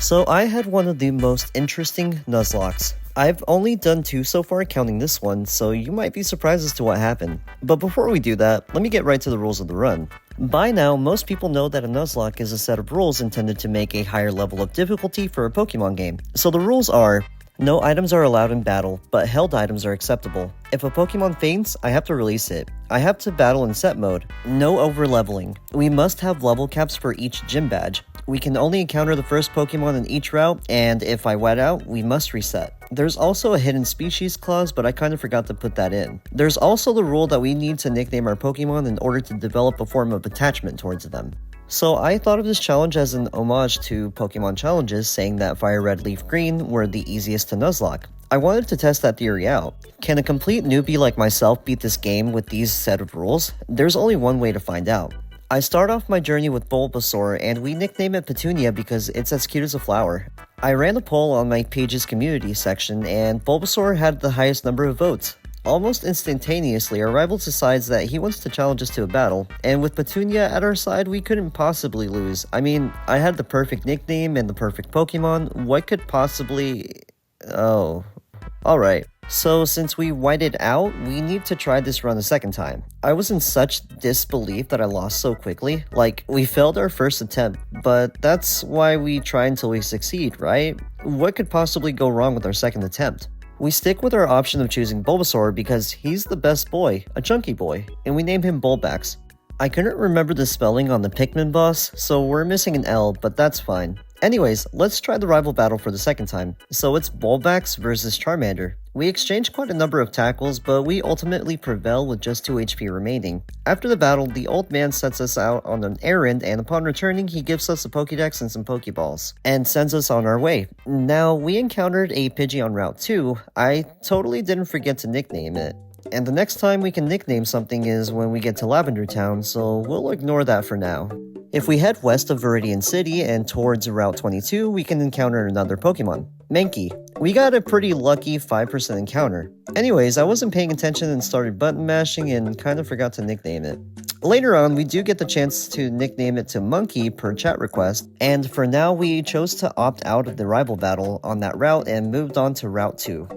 So I had one of the most interesting Nuzlocks. I've only done 2 so far counting this one, so you might be surprised as to what happened. But before we do that, let me get right to the rules of the run. By now, most people know that a Nuzlocke is a set of rules intended to make a higher level of difficulty for a Pokemon game. So the rules are: no items are allowed in battle, but held items are acceptable. If a Pokemon faints, I have to release it. I have to battle in set mode. No over-leveling. We must have level caps for each gym badge. We can only encounter the first Pokemon in each route, and if I wet out, we must reset. There's also a hidden species clause, but I kind of forgot to put that in. There's also the rule that we need to nickname our Pokemon in order to develop a form of attachment towards them. So I thought of this challenge as an homage to Pokemon challenges saying that Fire Red Leaf Green were the easiest to Nuzlocke. I wanted to test that theory out. Can a complete newbie like myself beat this game with these set of rules? There's only one way to find out. I start off my journey with Bulbasaur, and we nickname it Petunia because it's as cute as a flower. I ran a poll on my page's community section, and Bulbasaur had the highest number of votes. Almost instantaneously, our rival decides that he wants to challenge us to a battle, and with Petunia at our side, we couldn't possibly lose. I mean, I had the perfect nickname and the perfect Pokemon. What could possibly... Oh. Alright. So since we whited out, we need to try this run a second time. I was in such disbelief that I lost so quickly. Like, we failed our first attempt, but that's why we try until we succeed, right? What could possibly go wrong with our second attempt? We stick with our option of choosing Bulbasaur because he's the best boy, a chunky boy, and we name him Bulbax. I couldn't remember the spelling on the Pikmin boss, so we're missing an L, but that's fine. Anyways, let's try the rival battle for the second time. So it's Bulbax versus Charmander. We exchange quite a number of tackles, but we ultimately prevail with just 2 HP remaining. After the battle, the old man sets us out on an errand, and upon returning, he gives us a Pokédex and some Pokéballs, and sends us on our way. Now, we encountered a Pidgey on Route 2. I totally didn't forget to nickname it. And the next time we can nickname something is when we get to Lavender Town, so we'll ignore that for now. If we head west of Viridian City and towards Route 22, we can encounter another Pokemon, Mankey. We got a pretty lucky 5% encounter. Anyways, I wasn't paying attention and started button mashing and kind of forgot to nickname it. Later on, we do get the chance to nickname it to Monkey per chat request, and for now we chose to opt out of the rival battle on that route and moved on to Route 2.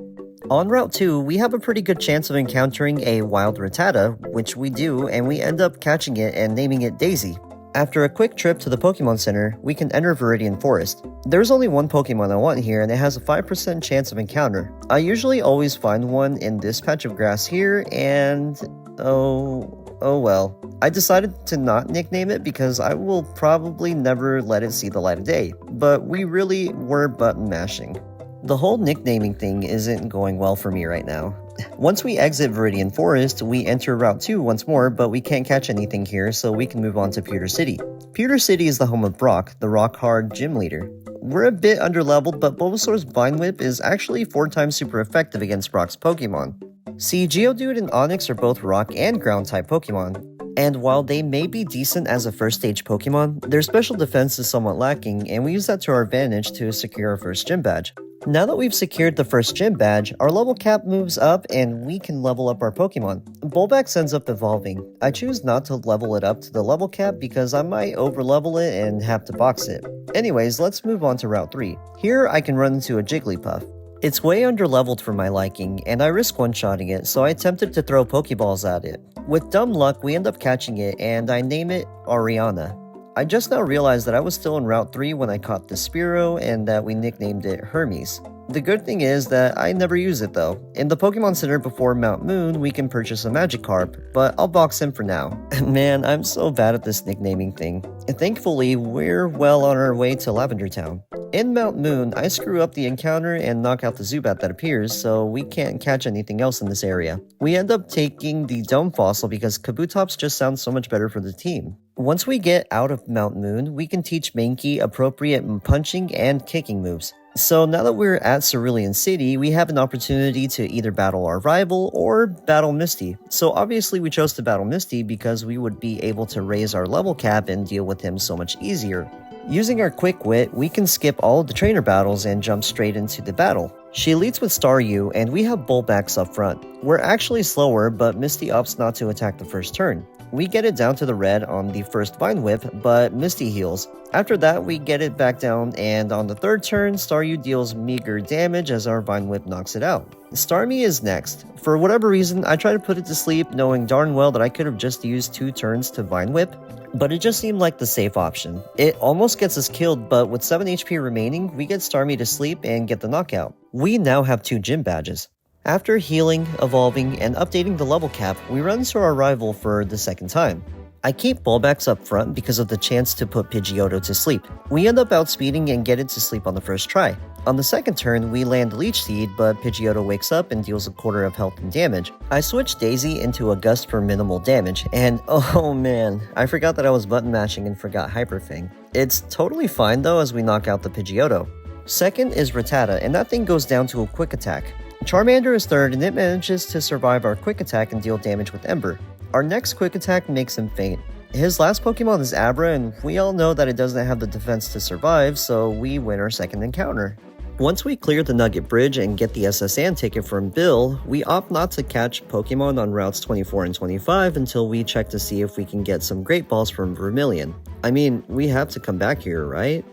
On Route 2, we have a pretty good chance of encountering a wild Rattata, which we do, and we end up catching it and naming it Daisy. After a quick trip to the Pokemon Center, we can enter Viridian Forest. There's only one Pokemon I want here, and it has a 5% chance of encounter. I usually always find one in this patch of grass here, and... oh well. I decided to not nickname it because I will probably never let it see the light of day, but we really were button mashing. The whole nicknaming thing isn't going well for me right now. Once we exit Viridian Forest, we enter Route 2 once more, but we can't catch anything here, so we can move on to Pewter City. Pewter City is the home of Brock, the rock-hard gym leader. We're a bit underleveled, but Bulbasaur's Vine Whip is actually 4 times super effective against Brock's Pokemon. See, Geodude and Onix are both rock and ground-type Pokemon. And while they may be decent as a first-stage Pokemon, their special defense is somewhat lacking, and we use that to our advantage to secure our first gym badge. Now that we've secured the first gym badge, our level cap moves up and we can level up our Pokemon. Bulbax ends up evolving. I choose not to level it up to the level cap because I might over-level it and have to box it. Anyways, let's move on to Route 3. Here I can run into a Jigglypuff. It's way under-leveled for my liking, and I risk one-shotting it, so I attempted to throw Pokeballs at it. With dumb luck, we end up catching it, and I name it Ariana. I just now realized that I was still in Route 3 when I caught the Spearow and that we nicknamed it Hermes. The good thing is that I never use it though. In the Pokemon Center before Mount Moon, we can purchase a Magikarp, but I'll box him for now. Man, I'm so bad at this nicknaming thing. And thankfully, we're well on our way to Lavender Town. In Mount Moon, I screw up the encounter and knock out the Zubat that appears, so we can't catch anything else in this area. We end up taking the Dome Fossil because Kabutops just sounds so much better for the team. Once we get out of Mount Moon, we can teach Mankey appropriate punching and kicking moves. So now that we're at Cerulean City, we have an opportunity to either battle our rival or battle Misty. So obviously we chose to battle Misty because we would be able to raise our level cap and deal with him so much easier. Using our quick wit, we can skip all of the trainer battles and jump straight into the battle. She leads with Staryu, and we have Bulbax up front. We're actually slower, but Misty opts not to attack the first turn. We get it down to the red on the first Vine Whip, but Misty heals. After that, we get it back down, and on the third turn, Staryu deals meager damage as our Vine Whip knocks it out. Starmie is next. For whatever reason, I try to put it to sleep, knowing darn well that I could have just used 2 turns to Vine Whip, but it just seemed like the safe option. It almost gets us killed, but with 7 HP remaining, we get Starmie to sleep and get the knockout. We now have 2 gym badges. After healing, evolving, and updating the level cap, we run into our rival for the second time. I keep Bulbax up front because of the chance to put Pidgeotto to sleep. We end up outspeeding and get it to sleep on the first try. On the second turn, we land Leech Seed, but Pidgeotto wakes up and deals a quarter of health and damage. I switch Daisy into a Gust for minimal damage, and oh man, I forgot that I was button mashing and forgot Hyper Fang. It's totally fine though as we knock out the Pidgeotto. Second is Rattata, and that thing goes down to a Quick Attack. Charmander is third, and it manages to survive our Quick Attack and deal damage with Ember. Our next Quick Attack makes him faint. His last Pokemon is Abra, and we all know that it doesn't have the defense to survive, so we win our second encounter. Once we clear the Nugget Bridge and get the SSN ticket from Bill, we opt not to catch Pokemon on routes 24 and 25 until we check to see if we can get some Great Balls from Vermilion. I mean, we have to come back here, right?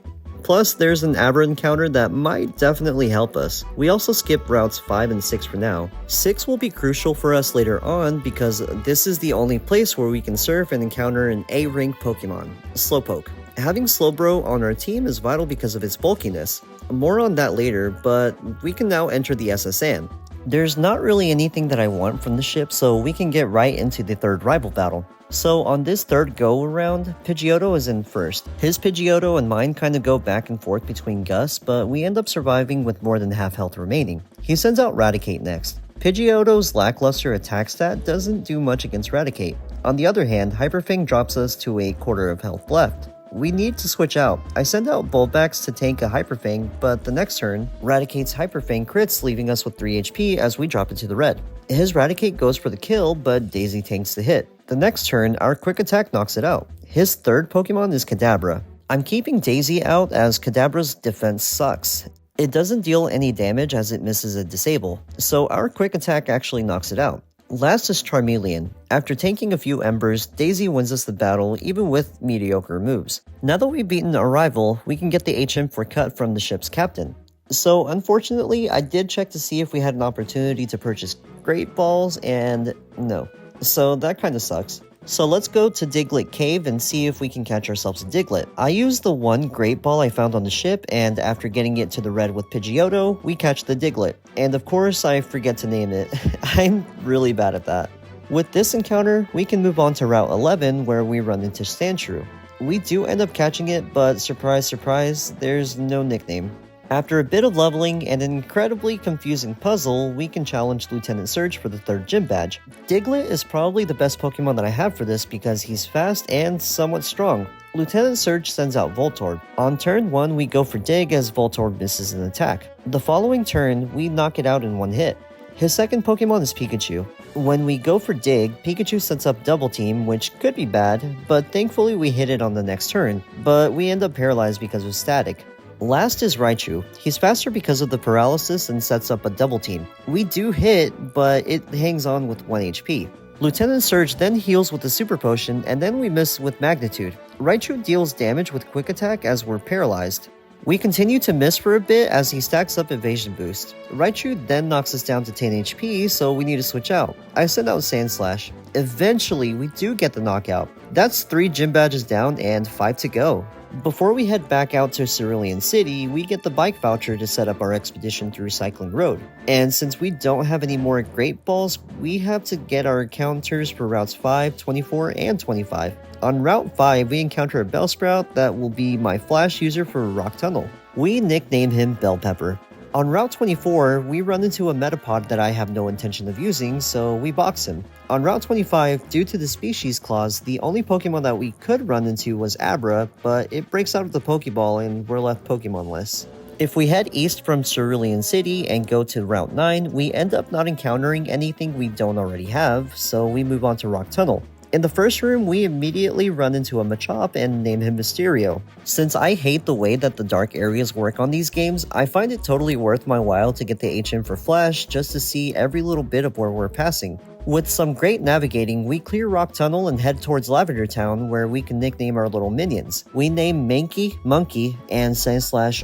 Plus, there's an Abra encounter that might definitely help us. We also skip routes 5 and 6 for now. 6 will be crucial for us later on because this is the only place where we can surf and encounter an A-rank Pokemon, Slowpoke. Having Slowbro on our team is vital because of its bulkiness. More on that later, but we can now enter the SSN. There's not really anything that I want from the ship, so we can get right into the third rival battle. So on this third go-around, Pidgeotto is in first. His Pidgeotto and mine kind of go back and forth between Gus, but we end up surviving with more than half health remaining. He sends out Raticate next. Pidgeotto's lackluster attack stat doesn't do much against Raticate. On the other hand, Hyper Fang drops us to a quarter of health left. We need to switch out. I send out Bulbax to tank a Hyper Fang, but the next turn, Raticate's Hyper Fang crits, leaving us with 3 HP as we drop it to the red. His Raticate goes for the kill, but Daisy tanks the hit. The next turn, our Quick Attack knocks it out. His third Pokemon is Kadabra. I'm keeping Daisy out as Kadabra's defense sucks. It doesn't deal any damage as it misses a disable, so our Quick Attack actually knocks it out. Last is Charmeleon. After tanking a few embers, Daisy wins us the battle even with mediocre moves. Now that we've beaten our rival, we can get the HM for cut from the ship's captain. So unfortunately, I did check to see if we had an opportunity to purchase Great Balls, and no. So that kinda sucks. So let's go to Diglett Cave and see if we can catch ourselves a Diglett. I used the one Great Ball I found on the ship, and after getting it to the red with Pidgeotto, we catch the Diglett. And of course, I forget to name it. I'm really bad at that. With this encounter, we can move on to Route 11 where we run into Sandshrew. We do end up catching it, but surprise surprise, there's no nickname. After a bit of leveling and an incredibly confusing puzzle, we can challenge Lieutenant Surge for the third gym badge. Diglett is probably the best Pokemon that I have for this because he's fast and somewhat strong. Lieutenant Surge sends out Voltorb. On turn 1, we go for Dig as Voltorb misses an attack. The following turn, we knock it out in one hit. His second Pokemon is Pikachu. When we go for Dig, Pikachu sets up Double Team, which could be bad, but thankfully we hit it on the next turn, but we end up paralyzed because of static. Last is Raichu. He's faster because of the paralysis and sets up a double team. We do hit, but it hangs on with 1 HP. Lieutenant Surge then heals with the Super Potion, and then we miss with Magnitude. Raichu deals damage with Quick Attack as we're paralyzed. We continue to miss for a bit as he stacks up Evasion Boost. Raichu then knocks us down to 10 HP, so we need to switch out. I send out Sandslash. Eventually, we do get the knockout. That's 3 gym badges down and 5 to go. Before we head back out to Cerulean City, we get the bike voucher to set up our expedition through Cycling Road. And since we don't have any more Great Balls, we have to get our encounters for routes 5, 24, and 25. On Route 5, we encounter a Bellsprout that will be my Flash user for Rock Tunnel. We nickname him Bell Pepper. On Route 24, we run into a Metapod that I have no intention of using, so we box him. On Route 25, due to the species clause, the only Pokemon that we could run into was Abra, but it breaks out of the Pokeball and we're left Pokemonless. If we head east from Cerulean City and go to Route 9, we end up not encountering anything we don't already have, so we move on to Rock Tunnel. In the first room, we immediately run into a Machop and name him Mysterio. Since I hate the way that the dark areas work on these games, I find it totally worth my while to get the HM for Flash just to see every little bit of where we're passing. With some great navigating, we clear Rock Tunnel and head towards Lavender Town, where we can nickname our little minions. We name Mankey, Monkey, and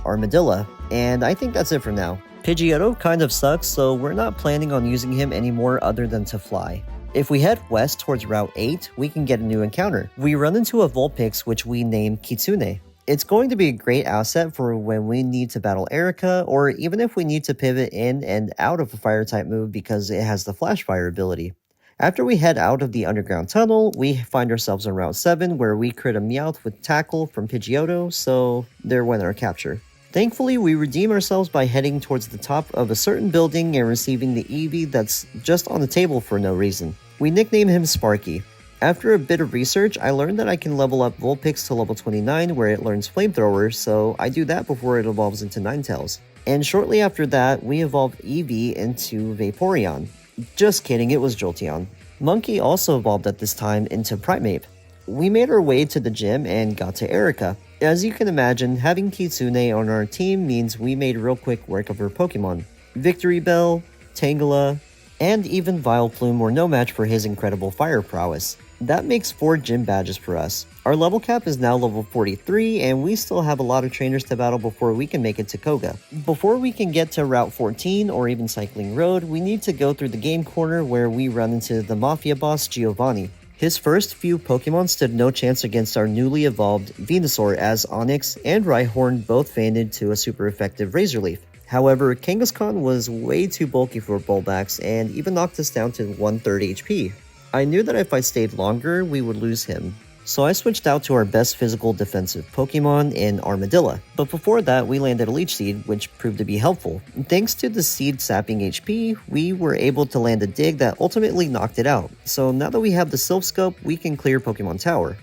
Armadilla, and I think that's it for now. Pidgeotto kind of sucks, so we're not planning on using him anymore other than to fly. If we head west towards Route 8, we can get a new encounter. We run into a Vulpix which we name Kitsune. It's going to be a great asset for when we need to battle Erica, or even if we need to pivot in and out of a fire-type move because it has the Flash Fire ability. After we head out of the underground tunnel, we find ourselves on Route 7 where we crit a Meowth with Tackle from Pidgeotto, so there went our capture. Thankfully, we redeem ourselves by heading towards the top of a certain building and receiving the Eevee that's just on the table for no reason. We nickname him Sparky. After a bit of research, I learned that I can level up Vulpix to level 29 where it learns Flamethrower, so I do that before it evolves into Ninetales. And shortly after that, we evolved Eevee into Vaporeon. Just kidding, it was Jolteon. Monkey also evolved at this time into Primeape. We made our way to the gym and got to Erica. As you can imagine, having Kitsune on our team means we made real quick work of her Pokemon. Victory Bell, Tangela, and even Vileplume were no match for his incredible fire prowess. That makes 4 gym badges for us. Our level cap is now level 43, and we still have a lot of trainers to battle before we can make it to Koga. Before we can get to Route 14 or even Cycling Road, we need to go through the game corner where we run into the Mafia boss Giovanni. His first few Pokemon stood no chance against our newly evolved Venusaur, as Onix and Rhyhorn both faded to a super effective Razor Leaf. However, Kangaskhan was way too bulky for Bulbax and even knocked us down to 1/3 HP. I knew that if I stayed longer, we would lose him. So I switched out to our best physical defensive Pokemon in Armadilla. But before that, we landed a Leech Seed, which proved to be helpful. Thanks to the seed sapping HP, we were able to land a dig that ultimately knocked it out. So now that we have the Silph Scope, we can clear Pokemon Tower.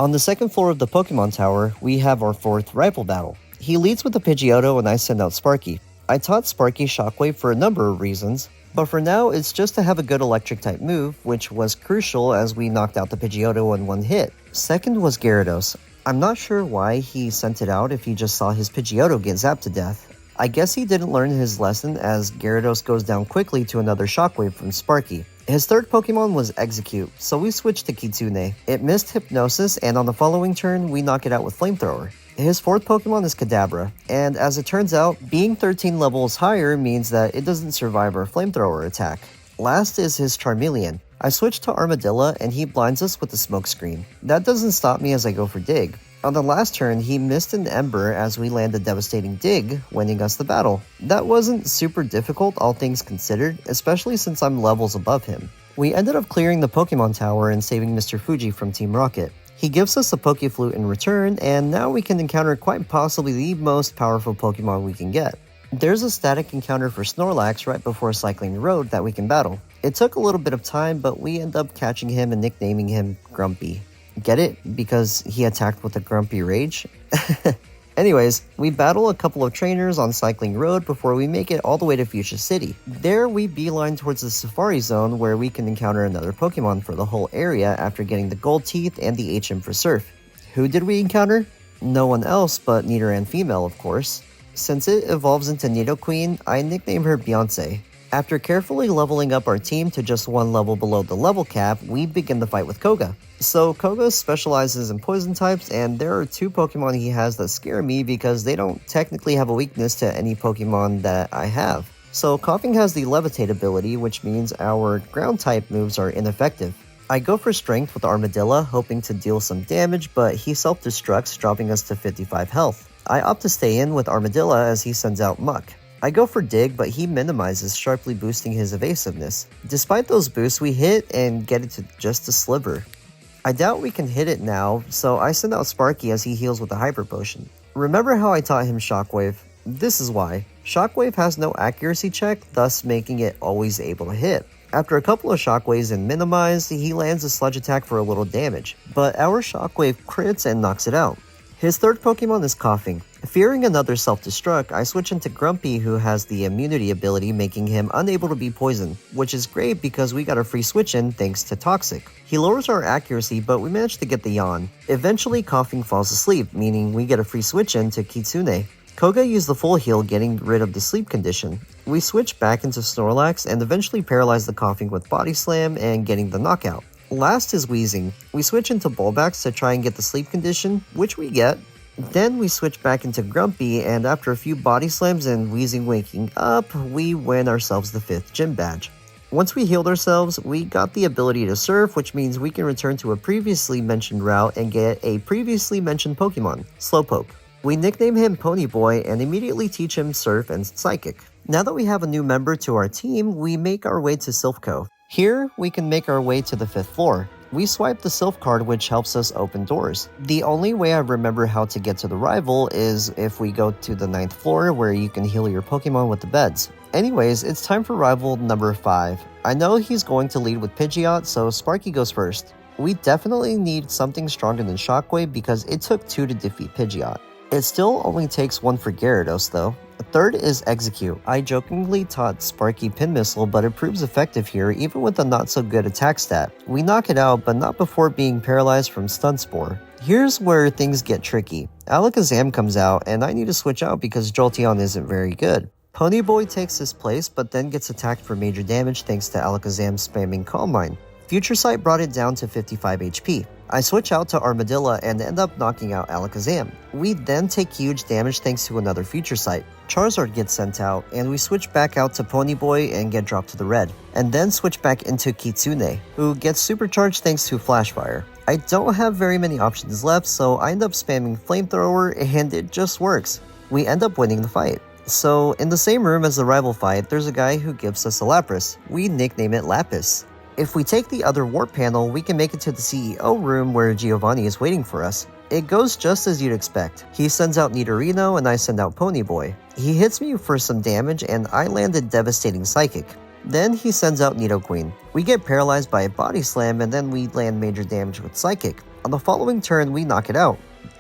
On the second floor of the Pokemon Tower, we have our 4th rival battle. He leads with the Pidgeotto and I send out Sparky. I taught Sparky Shockwave for a number of reasons, but for now it's just to have a good electric type move, which was crucial as we knocked out the Pidgeotto in one hit. Second was Gyarados. I'm not sure why he sent it out if he just saw his Pidgeotto get zapped to death. I guess he didn't learn his lesson as Gyarados goes down quickly to another Shockwave from Sparky. His third Pokemon was Execute, so we switched to Kitsune. It missed Hypnosis, and on the following turn, we knock it out with Flamethrower. His 4th Pokemon is Kadabra, and as it turns out, being 13 levels higher means that it doesn't survive our Flamethrower attack. Last is his Charmeleon. I switched to Armadilla and he blinds us with the Smokescreen. That doesn't stop me as I go for Dig. On the last turn, he missed an Ember as we land a devastating Dig, winning us the battle. That wasn't super difficult, all things considered, especially since I'm levels above him. We ended up clearing the Pokemon Tower and saving Mr. Fuji from Team Rocket. He gives us a Pokeflute in return, and now we can encounter quite possibly the most powerful Pokemon we can get. There's a static encounter for Snorlax right before Cycling Road that we can battle. It took a little bit of time, but we end up catching him and nicknaming him Grumpy. Get it? Because he attacked with a Grumpy Rage? Anyways, we battle a couple of trainers on Cycling Road before we make it all the way to Fuchsia City. There we beeline towards the Safari Zone where we can encounter another Pokemon for the whole area after getting the Gold Teeth and the HM for Surf. Who did we encounter? No one else but Nidoran Female, of course. Since it evolves into Nidoqueen, I nickname her Beyonce. After carefully leveling up our team to just 1 level below the level cap, we begin the fight with Koga. So Koga specializes in poison types, and there are 2 Pokemon he has that scare me because they don't technically have a weakness to any Pokemon that I have. So Coughing has the Levitate ability, which means our ground type moves are ineffective. I go for Strength with Armadilla, hoping to deal some damage, but he self-destructs, dropping us to 55 health. I opt to stay in with Armadilla as he sends out Muck. I go for Dig, but he minimizes, sharply boosting his evasiveness. Despite those boosts, we hit and get it to just a sliver. I doubt we can hit it now, so I send out Sparky as he heals with a Hyper Potion. Remember how I taught him Shockwave? This is why. Shockwave has no accuracy check, thus making it always able to hit. After a couple of Shockwaves and minimize, he lands a Sludge attack for a little damage, but our Shockwave crits and knocks it out. His third Pokemon is Coughing. Fearing another self-destruct, I switch into Grumpy, who has the immunity ability making him unable to be poisoned, which is great because we got a free switch in thanks to Toxic. He lowers our accuracy, but we managed to get the Yawn. Eventually, Coughing falls asleep, meaning we get a free switch in to Kitsune. Koga used the full heal, getting rid of the sleep condition. We switch back into Snorlax and eventually paralyze the coughing with Body Slam and getting the knockout. Last is Wheezing. We switch into Bulbax to try and get the sleep condition, which we get. Then we switch back into Grumpy, and after a few Body Slams and Wheezing waking up, we win ourselves the 5th gym badge. Once we healed ourselves, we got the ability to surf, which means we can return to a previously mentioned route and get a previously mentioned Pokemon, Slowpoke. We nickname him Ponyboy and immediately teach him Surf and Psychic. Now that we have a new member to our team, we make our way to Silphco. Here, we can make our way to the 5th floor. We swipe the Sylph card, which helps us open doors. The only way I remember how to get to the rival is if we go to the 9th floor, where you can heal your Pokemon with the beds. Anyways, it's time for rival number 5. I know he's going to lead with Pidgeot, so Sparky goes first. We definitely need something stronger than Shockwave because it took 2 to defeat Pidgeot. It still only takes 1 for Gyarados though. Third is Execute. I jokingly taught Sparky Pin Missile, but it proves effective here even with a not so good attack stat. We knock it out, but not before being paralyzed from Stun Spore. Here's where things get tricky. Alakazam comes out, and I need to switch out because Jolteon isn't very good. Ponyboy takes his place, but then gets attacked for major damage thanks to Alakazam spamming Calm Mind. Future Sight brought it down to 55 HP. I switch out to Armadillo and end up knocking out Alakazam. We then take huge damage thanks to another Future Sight. Charizard gets sent out, and we switch back out to Ponyboy and get dropped to the red. And then switch back into Kitsune, who gets supercharged thanks to Flash Fire. I don't have very many options left, so I end up spamming Flamethrower, and it just works. We end up winning the fight. So, in the same room as the rival fight, there's a guy who gives us a Lapras. We nickname it Lapis. If we take the other warp panel, we can make it to the CEO room where Giovanni is waiting for us. It goes just as you'd expect. He sends out Nidorino and I send out Ponyboy. He hits me for some damage and I land a devastating Psychic. Then he sends out Nidoqueen. We get paralyzed by a Body Slam and then we land major damage with Psychic. On the following turn, we knock it out.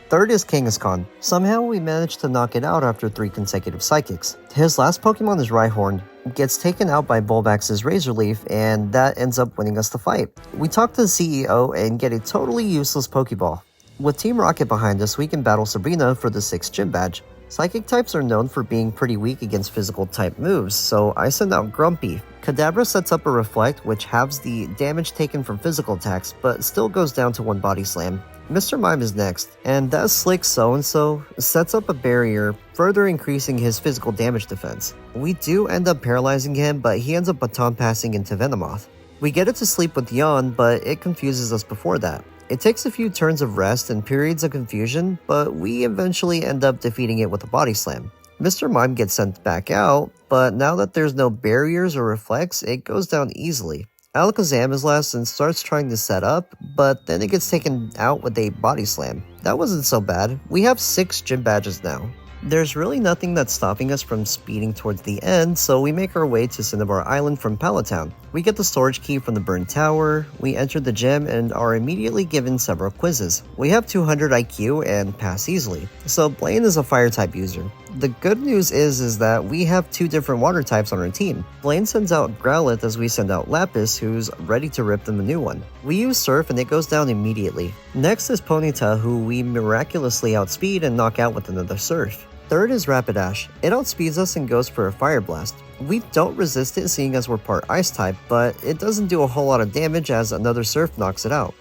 Third is Kangaskhan. Somehow we managed to knock it out after 3 consecutive Psychics. His last Pokemon is Rhyhorn. Gets taken out by Bulbax's Razor Leaf, and that ends up winning us the fight. We talk to the CEO and get a totally useless Pokeball. With Team Rocket behind us, we can battle Sabrina for the 6th gym badge. Psychic types are known for being pretty weak against physical type moves, so I send out Grumpy. Kadabra sets up a Reflect, which halves the damage taken from physical attacks, but still goes down to 1 Body Slam. Mr. Mime is next, and that Slick So-and-so sets up a barrier, further increasing his physical damage defense. We do end up paralyzing him, but he ends up baton passing into Venomoth. We get it to sleep with Yawn, but it confuses us before that. It takes a few turns of rest and periods of confusion, but we eventually end up defeating it with a Body Slam. Mr. Mime gets sent back out, but now that there's no barriers or reflects, it goes down easily. Alakazam is last and starts trying to set up, but then it gets taken out with a Body Slam. That wasn't so bad. We have 6 gym badges now. There's really nothing that's stopping us from speeding towards the end, so we make our way to Cinnabar Island from Pallet Town. We get the storage key from the burned tower, we enter the gym and are immediately given several quizzes. We have 200 IQ and pass easily, so Blaine is a fire type user. The good news is that we have 2 different water types on our team. Blaine sends out Growlithe as we send out Lapis, who's ready to rip them a new one. We use Surf and it goes down immediately. Next is Ponyta, who we miraculously outspeed and knock out with another Surf. Third is Rapidash. It outspeeds us and goes for a Fire Blast. We don't resist it seeing as we're part Ice type, but it doesn't do a whole lot of damage as another Surf knocks it out.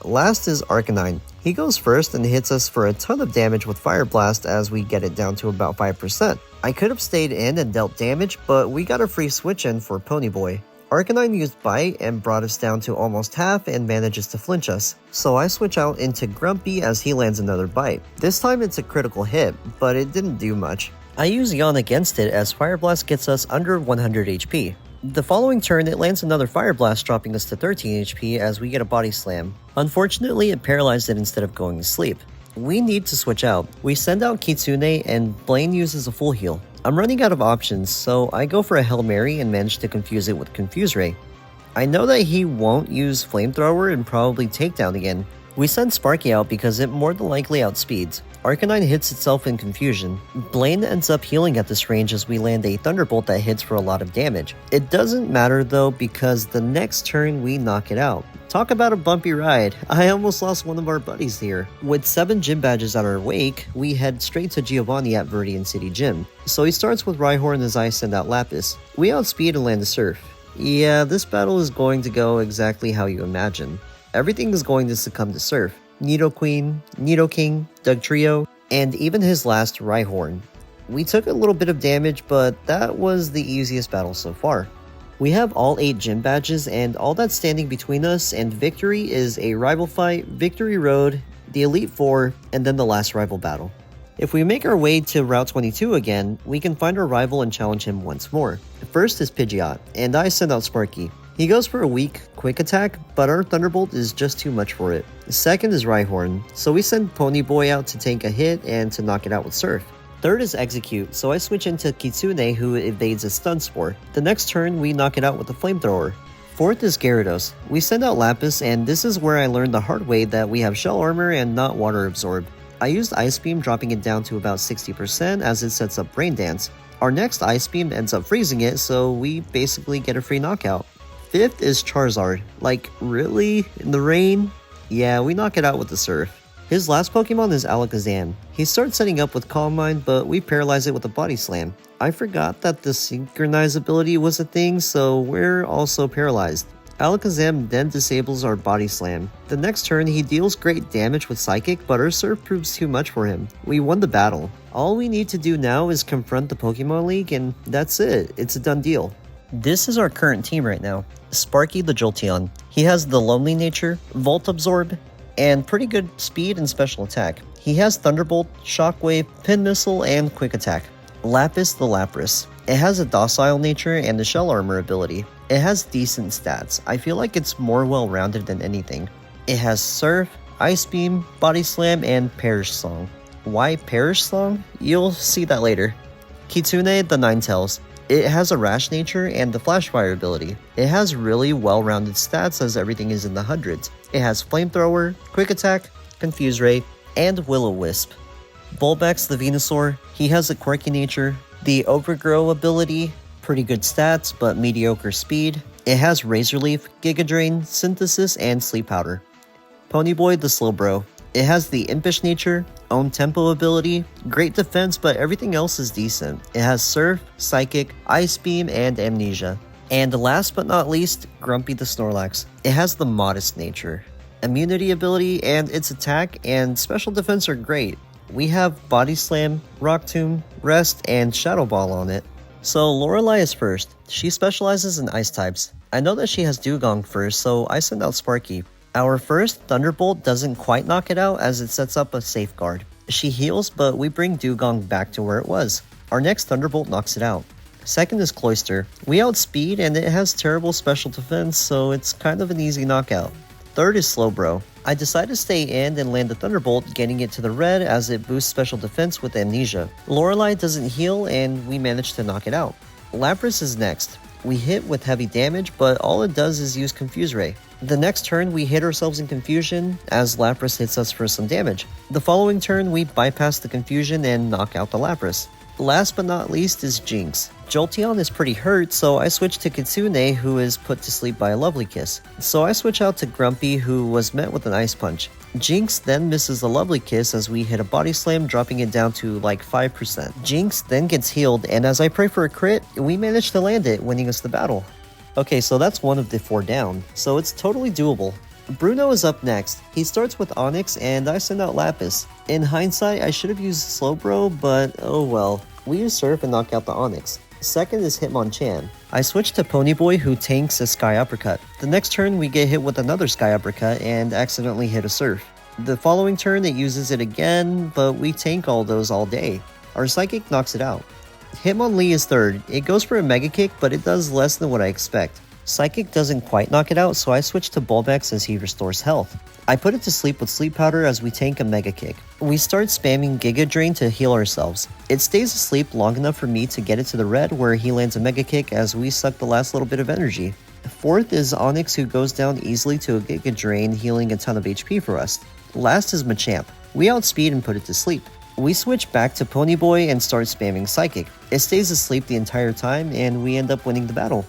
Last is Arcanine. He goes first and hits us for a ton of damage with Fire Blast as we get it down to about 5%. I could have stayed in and dealt damage, but we got a free switch in for Ponyboy. Arcanine used Bite and brought us down to almost half and manages to flinch us, so I switch out into Grumpy as he lands another Bite. This time it's a critical hit, but it didn't do much. I use Yawn against it as Fire Blast gets us under 100 HP. The following turn it lands another Fire Blast, dropping us to 13 HP as we get a Body Slam. Unfortunately, it paralyzed it instead of going to sleep. We need to switch out. We send out Kitsune and Blaine uses a full heal. I'm running out of options, so I go for a Hail Mary and manage to confuse it with Confuse Ray. I know that he won't use Flamethrower and probably Takedown again. We send Sparky out because it more than likely outspeeds. Arcanine hits itself in confusion. Blaine ends up healing at this range as we land a Thunderbolt that hits for a lot of damage. It doesn't matter though because the next turn we knock it out. Talk about a bumpy ride. I almost lost one of our buddies here. With 7 gym badges at our wake, we head straight to Giovanni at Viridian City Gym. So he starts with Rhyhorn as I send out Lapis. We outspeed and land a Surf. Yeah, this battle is going to go exactly how you imagine. Everything is going to succumb to Surf. Nidoqueen, Nidoking, Dugtrio, and even his last Rhyhorn. We took a little bit of damage, but that was the easiest battle so far. We have all 8 gym badges, and all that's standing between us and victory is a rival fight, Victory Road, the Elite Four, and then the last rival battle. If we make our way to Route 22 again, we can find our rival and challenge him once more. First is Pidgeot, and I send out Sparky. He goes for a weak, quick attack, but our Thunderbolt is just too much for it. Second is Rhyhorn, so we send Ponyboy out to take a hit and to knock it out with Surf. Third is Execute, so I switch into Kitsune who evades a Stun Spore. The next turn, we knock it out with a Flamethrower. Fourth is Gyarados. We send out Lapis, and this is where I learned the hard way that we have Shell Armor and not Water Absorb. I used Ice Beam, dropping it down to about 60% as it sets up Brain Dance. Our next Ice Beam ends up freezing it, so we basically get a free knockout. Fifth is Charizard. Like, really? In the rain? Yeah, we knock it out with the Surf. His last Pokemon is Alakazam. He starts setting up with Calm Mind, but we paralyze it with a Body Slam. I forgot that the Synchronize ability was a thing, so we're also paralyzed. Alakazam then disables our Body Slam. The next turn, he deals great damage with Psychic, but our Surf proves too much for him. We won the battle. All we need to do now is confront the Pokemon League, and that's it. It's a done deal. This is our current team right now. Sparky the Jolteon. He has the Lonely Nature, Volt Absorb, and pretty good speed and special attack. He has Thunderbolt, Shockwave, Pin Missile, and Quick Attack. Lapis the Lapras. It has a Docile Nature and the Shell Armor ability. It has decent stats. I feel like it's more well-rounded than anything. It has Surf, Ice Beam, Body Slam, and Perish Song. Why Perish Song? You'll see that later. Kitsune the Ninetales. It has a Rash Nature and the Flash Fire ability. It has really well-rounded stats as everything is in the hundreds. It has Flamethrower, Quick Attack, Confuse Ray, and Will-O-Wisp. Bulbax the Venusaur. He has a quirky nature, the Overgrow ability, pretty good stats but mediocre speed. It has Razor Leaf, Giga Drain, Synthesis, and Sleep Powder. Ponyboy the Slowbro. It has the Impish nature, own tempo ability, great defense, but everything else is decent. It has Surf, Psychic, Ice Beam, and Amnesia. And last but not least, Grumpy the Snorlax. It has the Modest nature, immunity ability, and its attack and special defense are great. We have Body Slam, Rock Tomb, Rest, and Shadow Ball on it. So Lorelei is first. She specializes in ice types. I know that she has Dugong first, so I send out Sparky. Our first Thunderbolt doesn't quite knock it out as it sets up a safeguard. She heals, but we bring Dugong back to where it was. Our next Thunderbolt knocks it out. Second is Cloyster. We outspeed and it has terrible special defense, so it's kind of an easy knockout. Third is Slowbro. I decide to stay in and land the Thunderbolt, getting it to the red as it boosts special defense with Amnesia. Lorelei doesn't heal and we manage to knock it out. Lapras is next. We hit with heavy damage, but all it does is use Confuse Ray. The next turn, we hit ourselves in confusion as Lapras hits us for some damage. The following turn, we bypass the confusion and knock out the Lapras. Last but not least is Jinx. Jolteon is pretty hurt, so I switch to Kitsune, who is put to sleep by a Lovely Kiss. So I switch out to Grumpy, who was met with an Ice Punch. Jinx then misses the Lovely Kiss as we hit a Body Slam, dropping it down to like 5%. Jinx then gets healed, and as I pray for a crit, we manage to land it, winning us the battle. Okay, so that's one of the 4 down, so it's totally doable. Bruno is up next. He starts with Onix, and I send out Lapis. In hindsight, I should have used Slowbro, but oh well. We use Surf and knock out the Onix. Second is Hitmonchan. I switch to Ponyboy, who tanks a Sky Uppercut. The next turn, we get hit with another Sky Uppercut and accidentally hit a Surf. The following turn, it uses it again, but we tank all those all day. Our Psychic knocks it out. Hitmonlee is third. It goes for a Mega Kick, but it does less than what I expect. Psychic doesn't quite knock it out, so I switch to Bulbax as he restores health. I put it to sleep with Sleep Powder as we tank a Mega Kick. We start spamming Giga Drain to heal ourselves. It stays asleep long enough for me to get it to the red where he lands a Mega Kick as we suck the last little bit of energy. Fourth is Onyx, who goes down easily to a Giga Drain, healing a ton of HP for us. Last is Machamp. We outspeed and put it to sleep. We switch back to Ponyboy and start spamming Psychic. It stays asleep the entire time and we end up winning the battle.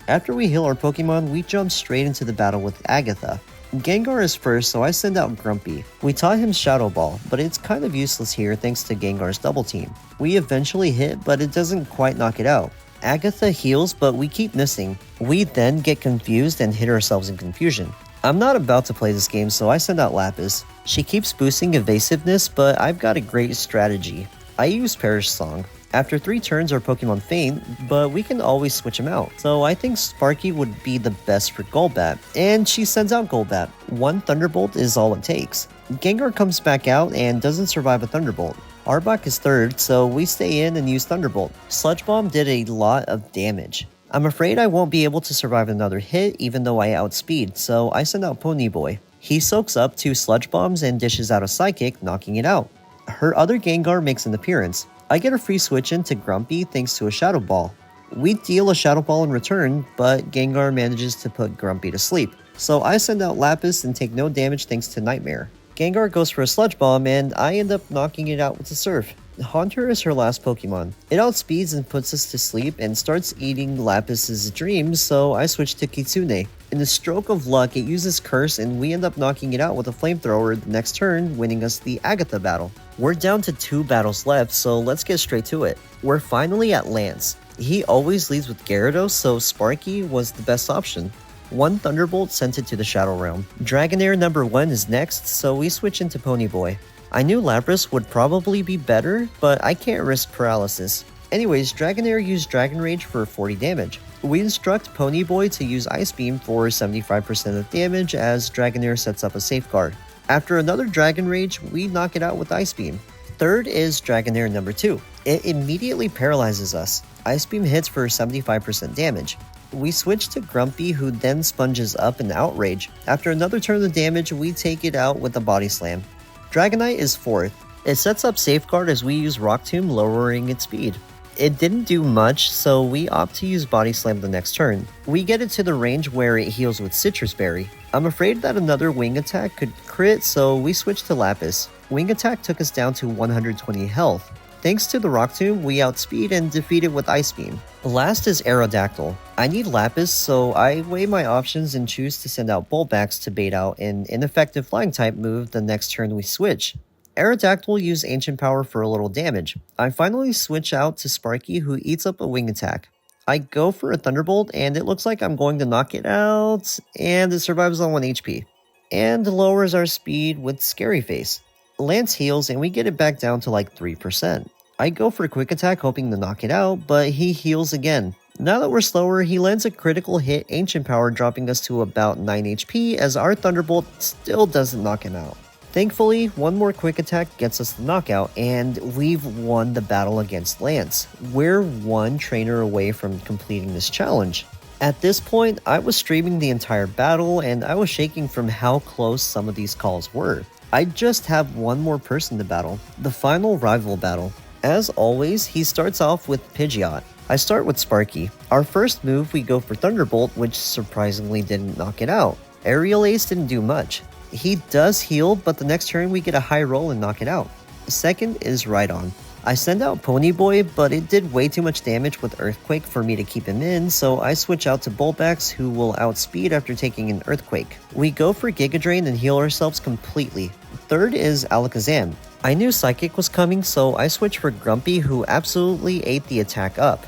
After we heal our Pokemon, we jump straight into the battle with Agatha. Gengar is first, so I send out Grumpy. We taught him Shadow Ball, but it's kind of useless here thanks to Gengar's double team. We eventually hit, but it doesn't quite knock it out. Agatha heals, but we keep missing. We then get confused and hit ourselves in confusion. I'm not about to play this game, so I send out Lapis. She keeps boosting evasiveness, but I've got a great strategy. I use Perish Song. After 3 turns our Pokemon faint, but we can always switch him out. So I think Sparky would be the best for Golbat, and she sends out Golbat. 1 Thunderbolt is all it takes. Gengar comes back out and doesn't survive a Thunderbolt. Arbok is third, so we stay in and use Thunderbolt. Sludge Bomb did a lot of damage. I'm afraid I won't be able to survive another hit even though I outspeed, so I send out Ponyboy. He soaks up 2 Sludge Bombs and dishes out a Psychic, knocking it out. Her other Gengar makes an appearance. I get a free switch into Grumpy thanks to a Shadow Ball. We deal a Shadow Ball in return, but Gengar manages to put Grumpy to sleep. So I send out Lapis and take no damage thanks to Nightmare. Gengar goes for a Sludge Bomb and I end up knocking it out with a Surf. Haunter is her last Pokemon. It outspeeds and puts us to sleep and starts eating Lapis's dreams, so I switch to Kitsune. In a stroke of luck, it uses Curse and we end up knocking it out with a Flamethrower the next turn, winning us the Agatha battle. We're down to 2 battles left, so let's get straight to it. We're finally at Lance. He always leads with Gyarados, so Sparky was the best option. 1 Thunderbolt sent it to the Shadow Realm. Dragonair number 1 is next, so we switch into Ponyboy. I knew Lapras would probably be better, but I can't risk paralysis. Anyways, Dragonair used Dragon Rage for 40 damage. We instruct Ponyboy to use Ice Beam for 75% of damage as Dragonair sets up a safeguard. After another Dragon Rage, we knock it out with Ice Beam. Third is Dragonair number 2. It immediately paralyzes us. Ice Beam hits for 75% damage. We switch to Grumpy, who then sponges up an Outrage. After another turn of damage, we take it out with a Body Slam. Dragonite is fourth. It sets up Safeguard as we use Rock Tomb, lowering its speed. It didn't do much, so we opt to use Body Slam the next turn. We get it to the range where it heals with Citrus Berry. I'm afraid that another Wing Attack could crit, so we switch to Lapis. Wing Attack took us down to 120 health. Thanks to the Rock Tomb, we outspeed and defeat it with Ice Beam. Last is Aerodactyl. I need Lapis, so I weigh my options and choose to send out Bulbax to bait out an ineffective Flying type move the next turn we switch. Aerodactyl used Ancient Power for a little damage. I finally switch out to Sparky, who eats up a Wing Attack. I go for a Thunderbolt and it looks like I'm going to knock it out, and it survives on 1 HP. And lowers our speed with Scary Face. Lance heals and we get it back down to like 3%. I go for a Quick Attack hoping to knock it out, but he heals again. Now that we're slower, he lands a critical hit Ancient Power, dropping us to about 9 HP as our Thunderbolt still doesn't knock him out. Thankfully, one more Quick Attack gets us the knockout, and we've won the battle against Lance. We're 1 trainer away from completing this challenge. At this point, I was streaming the entire battle and I was shaking from how close some of these calls were. I just have 1 more person to battle, the final rival battle. As always, he starts off with Pidgeot. I start with Sparky. Our first move, we go for Thunderbolt, which surprisingly didn't knock it out. Aerial Ace didn't do much. He does heal, but the next turn we get a high roll and knock it out. Second is Rhydon. I send out Ponyboy, but it did way too much damage with Earthquake for me to keep him in, so I switch out to Bulbax, who will outspeed after taking an Earthquake. We go for Giga Drain and heal ourselves completely. Third is Alakazam. I knew Psychic was coming, so I switch for Grumpy, who absolutely ate the attack up.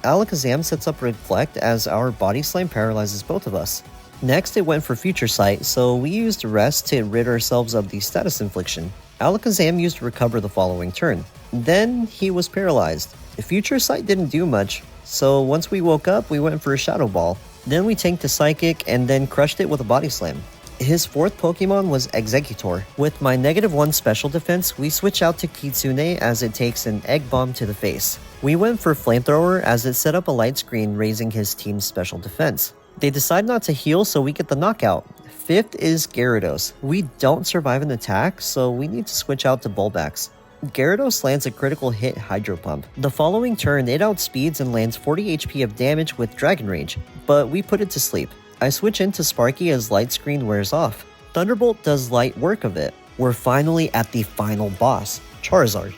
Alakazam sets up Reflect as our Body Slam paralyzes both of us. Next, it went for Future Sight, so we used Rest to rid ourselves of the status infliction. Alakazam used Recover the following turn. Then, he was paralyzed. Future Sight didn't do much, so once we woke up, we went for a Shadow Ball. Then we tanked a Psychic and then crushed it with a Body Slam. His 4th Pokemon was Exeggutor. With my -1 special defense, we switch out to Kitsune as it takes an Egg Bomb to the face. We went for Flamethrower as it set up a light screen, raising his team's special defense. They decide not to heal, so we get the knockout. 5th is Gyarados. We don't survive an attack, so we need to switch out to Bulbax. Gyarados lands a critical hit Hydro Pump. The following turn, it outspeeds and lands 40 HP of damage with Dragon Rage, but we put it to sleep. I switch into Sparky as Light Screen wears off. Thunderbolt does light work of it. We're finally at the final boss, Charizard.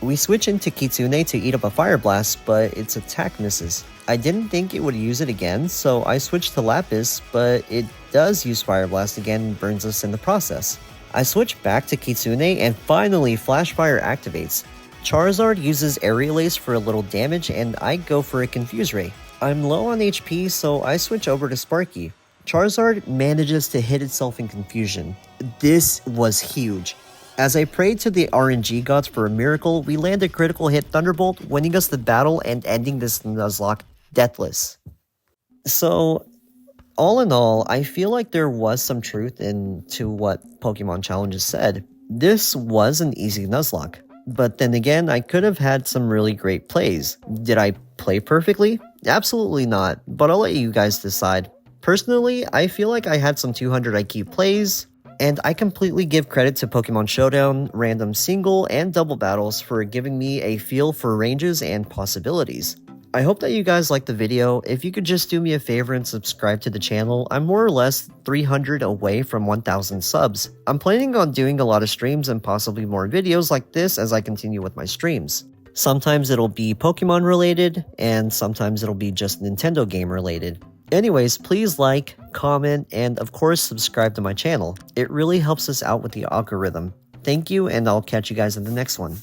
We switch into Kitsune to eat up a Fire Blast, but its attack misses. I didn't think it would use it again, so I switched to Lapis, but it does use Fire Blast again and burns us in the process. I switch back to Kitsune and finally Flash Fire activates. Charizard uses Aerial Ace for a little damage and I go for a Confuse Ray. I'm low on HP, so I switch over to Sparky. Charizard manages to hit itself in confusion. This was huge. As I prayed to the RNG gods for a miracle, we land a critical hit Thunderbolt, winning us the battle and ending this Nuzlocke deathless. So, all in all, I feel like there was some truth into what Pokemon Challenges said. This was an easy Nuzlocke. But then again, I could have had some really great plays. Did I play perfectly? Absolutely not, but I'll let you guys decide. Personally, I feel like I had some 200 IQ plays, and I completely give credit to Pokemon Showdown, random single and double battles for giving me a feel for ranges and possibilities. I hope that you guys liked the video. If you could just do me a favor and subscribe to the channel, I'm more or less 300 away from 1,000 subs. I'm planning on doing a lot of streams and possibly more videos like this as I continue with my streams. Sometimes it'll be Pokemon related, and sometimes it'll be just Nintendo game related. Anyways, please like, comment, and of course subscribe to my channel. It really helps us out with the algorithm. Thank you, and I'll catch you guys in the next one.